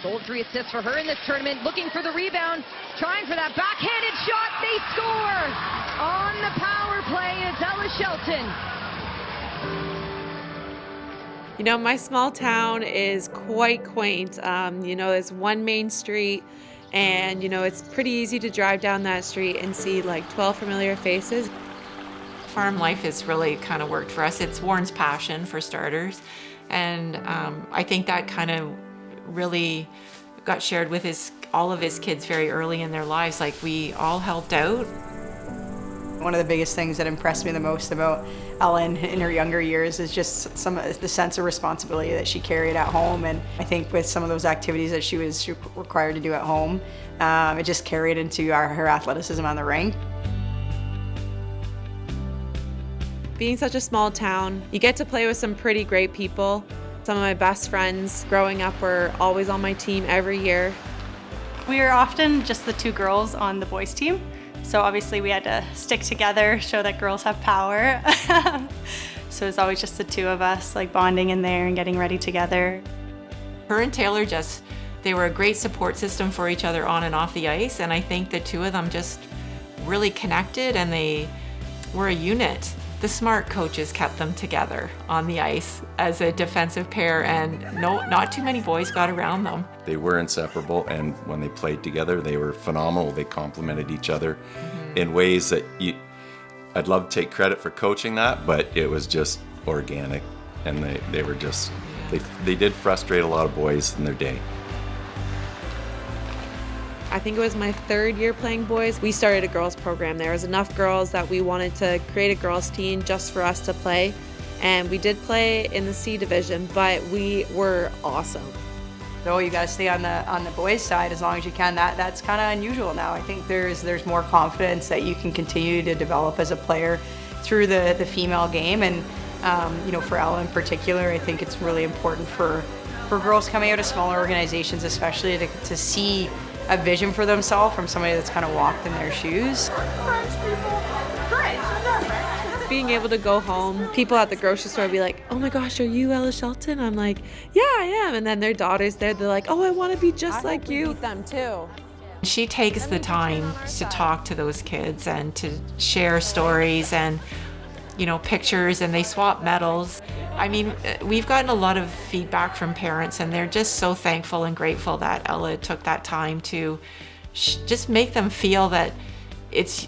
Soldier assist for her in this tournament, looking for the rebound, trying for that backhanded shot. They score! On the power play is Ella Shelton. You know, my small town is quite quaint. There's one main street, and, it's pretty easy to drive down that street and see like 12 familiar faces. Farm life has really kind of worked for us. It's Warren's passion, for starters. And I think that kind of really got shared with all of his kids very early in their lives. Like, we all helped out. One of the biggest things that impressed me the most about Ellen in her younger years is just some of the sense of responsibility that she carried at home. And I think with some of those activities that she was required to do at home, it just carried into her athleticism on the rink. Being such a small town, you get to play with some pretty great people. Some of my best friends growing up were always on my team every year. We were often just the two girls on the boys' team. So obviously we had to stick together, show that girls have power. So it was always just the two of us, like bonding in there and getting ready together. Her and Taylor they were a great support system for each other on and off the ice. And I think the two of them just really connected, and they were a unit. The smart coaches kept them together on the ice as a defensive pair, and not too many boys got around them. They were inseparable, and when they played together, they were phenomenal. They complemented each other in ways that I'd love to take credit for coaching that, but it was just organic, and they were just, they did frustrate a lot of boys in their day. I think it was my third year playing boys. We started a girls program. There was enough girls that we wanted to create a girls team just for us to play. And we did play in the C division, but we were awesome. So you got to stay on the boys' side as long as you can. That's kind of unusual now. I think there's more confidence that you can continue to develop as a player through the female game. And for Ella in particular, I think it's really important for girls coming out of smaller organizations, especially to see a vision for themselves from somebody that's kind of walked in their shoes. Being able to go home, people at the grocery store be like, "Oh my gosh, are you Ella Shelton?" I'm like, "Yeah, I am." And then their daughter's there, they're like, "Oh, I want to be just like you." Beat them too. She takes the time to talk to those kids and to share stories and pictures, and they swap medals. I mean, we've gotten a lot of feedback from parents, and they're just so thankful and grateful that Ella took that time to just make them feel that it's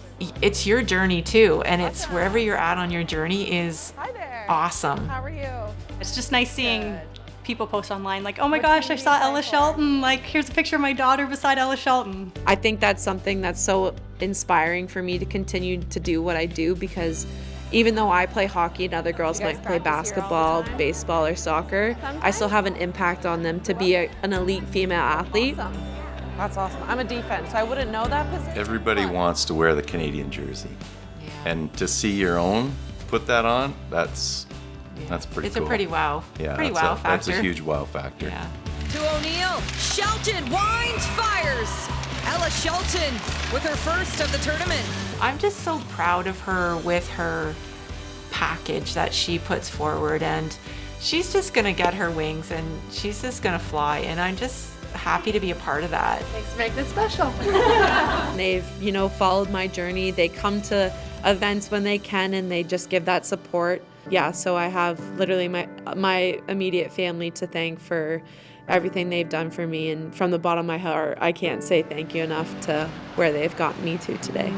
your journey too, and it's wherever you're at on your journey is awesome. How are you? It's just nice seeing people post online like, "Oh my gosh, I saw Ella Shelton. Like, here's a picture of my daughter beside Ella Shelton." I think that's something that's so inspiring for me to continue to do what I do, because even though I play hockey and other girls might play basketball, baseball, or soccer, I still have an impact on them to be an elite female athlete. Awesome. That's awesome. I'm a defense, so I wouldn't know that position. Everybody wants to wear the Canadian jersey. And to see your own put that on, that's pretty It's cool. a pretty wow. Yeah, pretty wow factor. That's a huge wow factor. Yeah. To O'Neill, Shelton winds, fires. Ella Shelton with her first of the tournament. I'm just so proud of her with her package that she puts forward, and she's just gonna get her wings and she's just gonna fly, and I'm just happy to be a part of that. Thanks for making it special. They've, followed my journey. They come to events when they can, and they just give that support. Yeah, so I have literally my immediate family to thank for everything they've done for me, and from the bottom of my heart, I can't say thank you enough to where they've gotten me to today.